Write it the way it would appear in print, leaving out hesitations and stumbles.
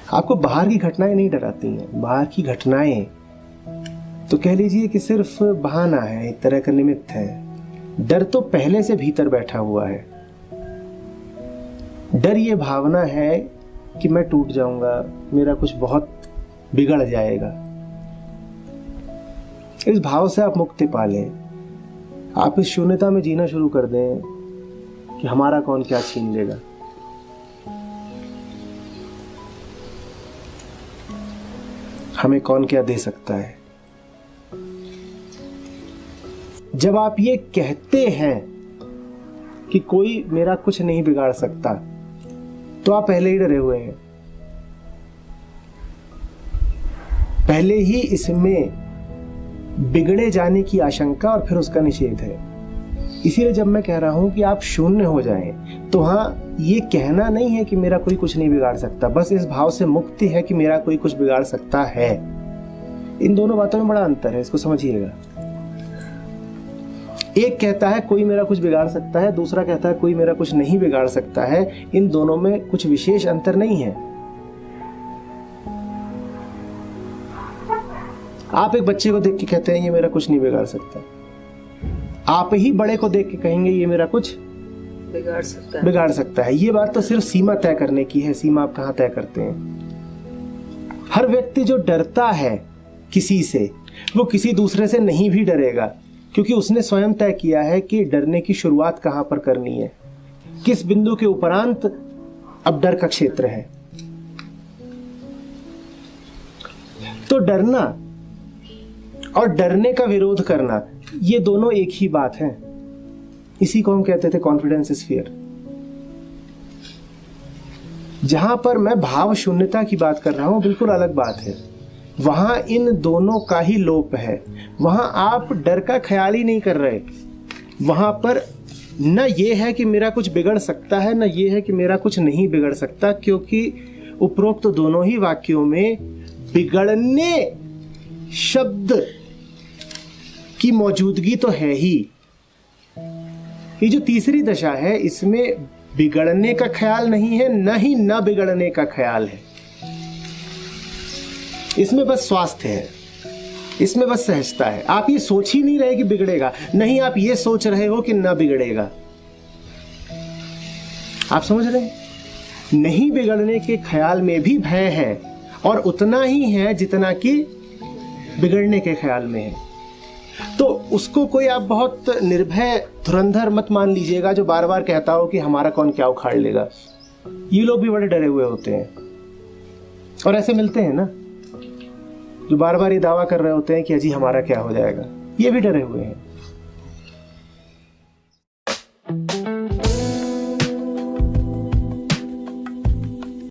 आपको बाहर की घटनाएं नहीं डराती हैं। बाहर की घटनाएं तो कह लीजिए कि सिर्फ बहाना है, एक तरह का निमित्त है। डर तो पहले से भीतर बैठा हुआ है। डर ये भावना है कि मैं टूट जाऊंगा, मेरा कुछ बहुत बिगड़ जाएगा। इस भाव से आप मुक्ति पा लें। आप इस शून्यता में जीना शुरू कर दें कि हमारा कौन क्या छीन लेगा। हमें कौन क्या दे सकता है। जब आप ये कहते हैं कि कोई मेरा कुछ नहीं बिगाड़ सकता, तो आप पहले ही डरे हुए हैं। पहले ही इसमें बिगड़े जाने की आशंका और फिर उसका निषेध है। इसीलिए जब मैं कह रहा हूं कि आप शून्य हो जाएं, तो हाँ, ये कहना नहीं है कि मेरा कोई कुछ नहीं बिगाड़ सकता, बस इस भाव से मुक्ति है कि मेरा कोई कुछ बिगाड़ सकता है। इन दोनों बातों में बड़ा अंतर है, इसको समझिएगा। एक कहता है कोई मेरा कुछ बिगाड़ सकता है, दूसरा कहता है कोई मेरा कुछ नहीं बिगाड़ सकता है। इन दोनों में कुछ विशेष अंतर नहीं है। आप एक बच्चे को देख के कहते हैं ये मेरा कुछ नहीं बिगाड़ सकता, आप ही बड़े को देख के कहेंगे ये मेरा कुछ बिगाड़ सकता है। ये बात तो सिर्फ सीमा तय करने की है। सीमा आप कहां तय करते हैं? हर व्यक्ति जो डरता है किसी से, वो किसी दूसरे से नहीं भी डरेगा, क्योंकि उसने स्वयं तय किया है कि डरने की शुरुआत कहां पर करनी है, किस बिंदु के उपरांत अब डर का क्षेत्र है। तो डरना और डरने का विरोध करना, ये दोनों एक ही बात है। इसी को हम कहते थे कॉन्फिडेंस इज फियर। जहां पर मैं भाव शून्यता की बात कर रहा हूं, बिल्कुल अलग बात है। वहां इन दोनों का ही लोप है। वहां आप डर का ख्याल ही नहीं कर रहे। वहां पर न ये है कि मेरा कुछ बिगड़ सकता है, न ये है कि मेरा कुछ नहीं बिगड़ सकता, क्योंकि उपरोक्त दोनों ही वाक्यों में बिगड़ने शब्द की मौजूदगी तो है ही। ये जो तीसरी दशा है, इसमें बिगड़ने का ख्याल नहीं है, न ही न बिगड़ने का ख्याल है। इसमें बस स्वास्थ्य है, इसमें बस सहजता है। आप ये सोच ही नहीं रहे कि बिगड़ेगा, नहीं आप ये सोच रहे हो कि न बिगड़ेगा। आप समझ रहे हैं? नहीं बिगड़ने के ख्याल में भी भय है, और उतना ही है जितना कि बिगड़ने के ख्याल में है। तो उसको कोई आप बहुत निर्भय धुरंधर मत मान लीजिएगा जो बार बार कहता हो कि हमारा कौन क्या उखाड़ लेगा। ये लोग भी बड़े डरे हुए होते हैं, और ऐसे मिलते हैं ना, जो बार बार ये दावा कर रहे होते हैं कि अजी हमारा क्या हो जाएगा। ये भी डरे हुए हैं।